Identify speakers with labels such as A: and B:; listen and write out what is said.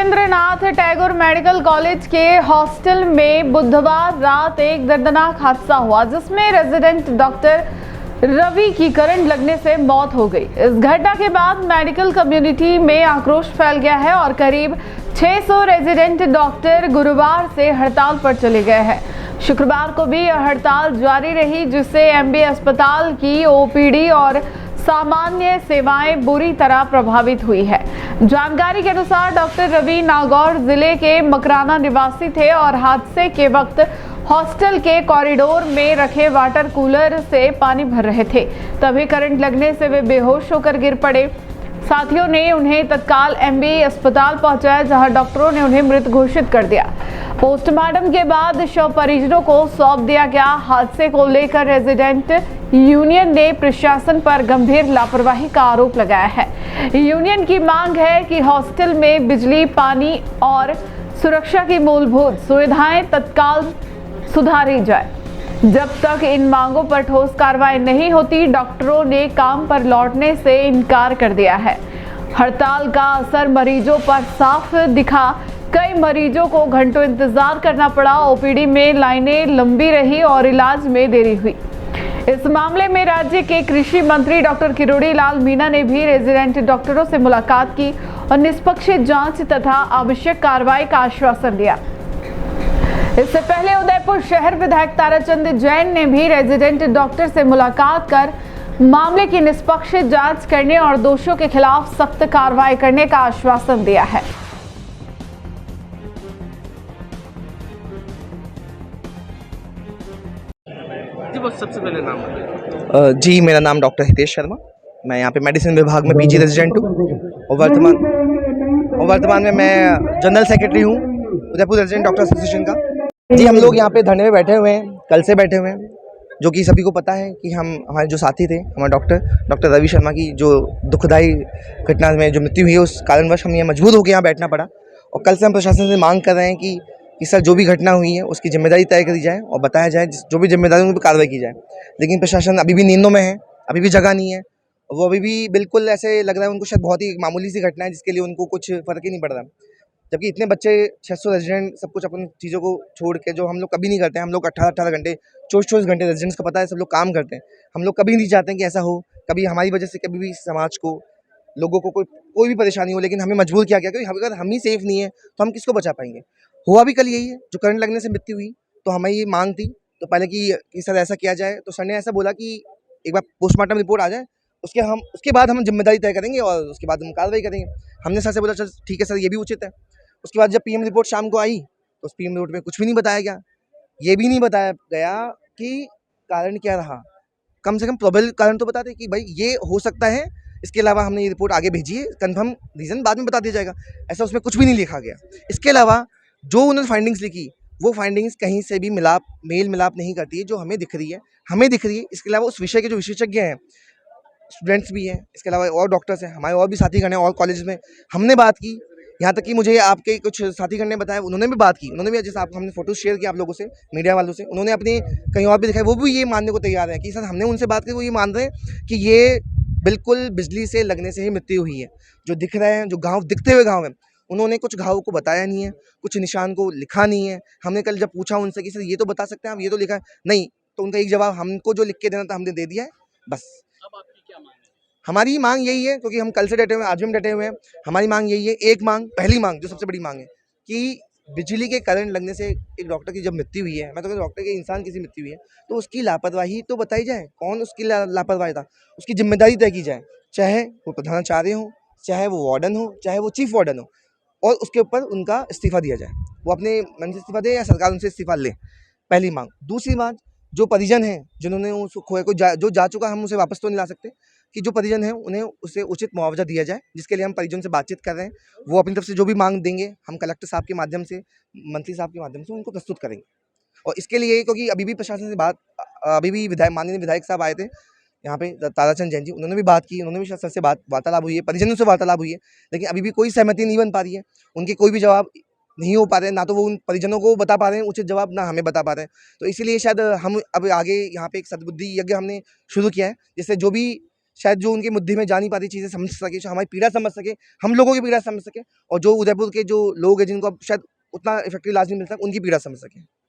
A: Rabindranath Tagore medical college के hostel में बुधवार रात एक दर्दनाक हादसा हुआ जिसमें रेजिडेंट डॉक्टर रवि की करंट लगने से मौत हो गई। इस घटना के बाद मेडिकल कम्युनिटी में आक्रोश फैल गया है और करीब 600 रेजिडेंट डॉक्टर गुरुवार से हड़ताल पर चले गए हैं। शुक्रवार को भी यह हड़ताल जारी रही जिससे एमबी अस्पताल की ओपीडी और सामान्य सेवाएं बुरी तरह प्रभावित हुई है। जानकारी के अनुसार डॉक्टर रवि नागौर जिले के मकराना निवासी थे और हादसे के वक्त हॉस्टल के कॉरिडोर में रखे वाटर कूलर से पानी भर रहे थे। तभी करंट लगने से वे बेहोश होकर गिर पड़े। साथियों ने उन्हें तत्काल एमबी अस्पताल पहुंचाया जहां डॉक्टरों ने उन्हें मृत घोषित कर दिया। पोस्टमार्टम के बाद शव परिजनों को सौंप दिया गया। हादसे को लेकर रेजिडेंट यूनियन ने प्रशासन पर गंभीर लापरवाही का आरोप लगाया है। यूनियन की मांग है कि हॉस्टल में बिजली, पानी और सुरक्षा की मूलभूत सुविधाएं तत्काल सुधारी जाए। जब तक इन मांगों पर ठोस कार्रवाई नहीं होती, डॉक्टरों ने काम पर लौटने से इनकार कर दिया है। हड़ताल का असर मरीजों पर साफ दिखा। कई मरीजों को घंटों इंतजार करना पड़ा। ओपीडी में लाइनें लंबी रही और इलाज में देरी हुई। इस मामले में राज्य के कृषि मंत्री डॉक्टर किरोड़ी लाल मीणा ने भी रेजिडेंट डॉक्टरों से मुलाकात की और निष्पक्ष जांच तथा आवश्यक कार्रवाई का आश्वासन दिया। इससे पहले उदयपुर शहर विधायक ताराचंद जैन ने भी रेजिडेंट डॉक्टर से मुलाकात कर मामले की निष्पक्ष जांच करने और दोषियों के खिलाफ सख्त कार्रवाई करने का आश्वासन दिया है।
B: जी बस सबसे पहले नाम बताइए।
C: जी मेरा नाम डॉक्टर हितेश शर्मा। मैं यहाँ पे मेडिसिन विभाग में पीजी रेजिडेंट हूँ और वर्तमान में मैं जनरल सेक्रेटरी हूँ उदयपुर रेजिडेंट डॉक्टर एसोसिएशन का। जी हम लोग यहाँ पे धरने में बैठे हुए हैं, कल से बैठे हुए हैं, जो कि सभी को पता है कि हमारे जो साथी थे, हमारे डॉक्टर रवि शर्मा की जो दुखदायी घटना में जो मृत्यु हुई है, उस कारणवश हम ये मजबूर होकर यहाँ बैठना पड़ा। और कल से हम प्रशासन से मांग कर रहे हैं कि सर जो भी घटना हुई है उसकी जिम्मेदारी तय करी जाए और बताया जाए, जो भी जिम्मेदारी उन पर कार्रवाई की जाए। लेकिन प्रशासन अभी भी नींदों में है, अभी भी जगह नहीं है। वो अभी भी बिल्कुल ऐसे लग रहा है उनको शायद बहुत ही मामूली सी घटना है जिसके लिए उनको कुछ फ़र्क ही नहीं पड़ रहा। जबकि इतने बच्चे 600 रेजिडेंट सब कुछ अपन चीज़ों को छोड़ के, जो हम लोग कभी नहीं करते हैं, हम लोग 18-18 घंटे 24-24 घंटे रेजिडेंट्स को पता है, सब लोग काम करते हैं। हम लोग कभी नहीं चाहते कि ऐसा हो, कभी हमारी वजह से कभी भी समाज को, लोगों को कोई भी परेशानी हो। लेकिन हमें मजबूर किया गया क्योंकि अगर हम ही सेफ नहीं है तो हम किसको बचा पाएंगे। हुआ भी कल यही है, जो करंट लगने से मृत्यु हुई। तो हमें ये मांग थी तो पहले कि सर ऐसा किया जाए, तो सर ने ऐसा बोला कि एक बार पोस्टमार्टम रिपोर्ट आ जाए, उसके बाद हम जिम्मेदारी तय करेंगे और उसके बाद हम कार्रवाई करेंगे। हमने सर से बोला चल ठीक है सर, ये भी उचित है। उसके बाद जब पीएम रिपोर्ट शाम को आई तो उस पीएम रिपोर्ट में कुछ भी नहीं बताया गया। ये भी नहीं बताया गया कि कारण क्या रहा। कम से कम प्रोबेबल कारण तो बताते कि भाई ये हो सकता है, इसके अलावा हमने ये रिपोर्ट आगे भेजी है, कंफर्म रीज़न बाद में बता दिया जाएगा। ऐसा उसमें कुछ भी नहीं लिखा गया। इसके अलावा जो उन्होंने फाइंडिंग्स लिखी, वो फाइंडिंग्स कहीं से भी मेल मिलाप नहीं करती है जो हमें दिख रही है। इसके अलावा उस विषय के जो विशेषज्ञ हैं, स्टूडेंट्स भी हैं, इसके अलावा और डॉक्टर्स हैं, हमारे और भी साथीगण हैं और कॉलेज में। हमने बात की, यहाँ तक कि मुझे आपके कुछ साथीगण ने बताया, उन्होंने भी बात की। उन्होंने भी, जैसे हमने फोटो शेयर किया आप लोगों से, मीडिया वालों से, उन्होंने अपने कहीं और भी दिखाया। वो भी ये मानने को तैयार है कि सर हमने उनसे बात की, वो ये मान रहे हैं कि ये बिल्कुल बिजली से लगने से ही मृत्यु हुई है। जो दिख रहे हैं, जो घाव दिखते हुए घाव हैं, उन्होंने कुछ घाव को बताया नहीं है, कुछ निशान को लिखा नहीं है। हमने कल जब पूछा उनसे कि सर ये तो बता सकते हैं आप, ये तो लिखा है नहीं, तो उनका एक जवाब, हमको जो लिख के देना था हमने दे दिया है, बस।
B: अब आपकी क्या मांग है?
C: हमारी मांग यही है, क्योंकि हम कल से डटे हुए हैं, आज भी हम डटे हुए हैं। हमारी मांग यही है, पहली मांग जो सबसे बड़ी मांग है कि बिजली के करंट लगने से एक डॉक्टर की जब मृत्यु हुई है, मैं तो कहता हूं डॉक्टर के इंसान की मृत्यु हुई है, तो उसकी लापरवाही तो बताई जाए, कौन उसकी लापरवाही था, उसकी जिम्मेदारी तय की जाए। चाहे वो प्रधानाचार्य हो, चाहे वो वार्डन हो, चाहे वो चीफ वार्डन हो, और उसके ऊपर उनका इस्तीफा दिया जाए। वो अपने मन से इस्तीफा दे या सरकार उनसे इस्तीफा ले, पहली मांग। दूसरी बात, जो परिजन हैं जिन्होंने उस खोए को जो जा चुका, हम उसे वापस तो नहीं ला सकते, कि जो परिजन हैं उन्हें उसे उचित मुआवजा दिया जाए, जिसके लिए हम परिजन से बातचीत कर रहे हैं। वो अपनी तरफ से जो भी मांग देंगे, हम कलेक्टर साहब के माध्यम से, मंत्री साहब के माध्यम से उनको प्रस्तुत करेंगे। और इसके लिए, क्योंकि अभी भी प्रशासन से बात, अभी भी माननीय विधायक साहब आए थे यहाँ पे, ताराचंद जैन जी, उन्होंने भी बात की, उन्होंने भी सर से वार्तालाप हुई है, परिजनों से वार्तालाप हुई है, लेकिन अभी भी कोई सहमति नहीं बन पा रही है। उनके कोई भी जवाब नहीं हो पा रहे हैं, ना तो वो उन परिजनों को बता पा रहे हैं उचित जवाब, ना हमें बता पा रहे हैं। तो इसीलिए शायद हम अब आगे यहाँ पे एक सद्बुद्धि यज्ञ हमने शुरू किया है, जिससे जो भी शायद जो उनके मुद्दे में जा नहीं पाती चीज़ें समझ सके, जो हमारी पीड़ा समझ सके, हम लोगों की पीड़ा समझ सके, और जो उदयपुर के जो लोग हैं जिनको अब शायद उतना इफेक्टिव इलाज नहीं मिलता, उनकी पीड़ा समझ सके।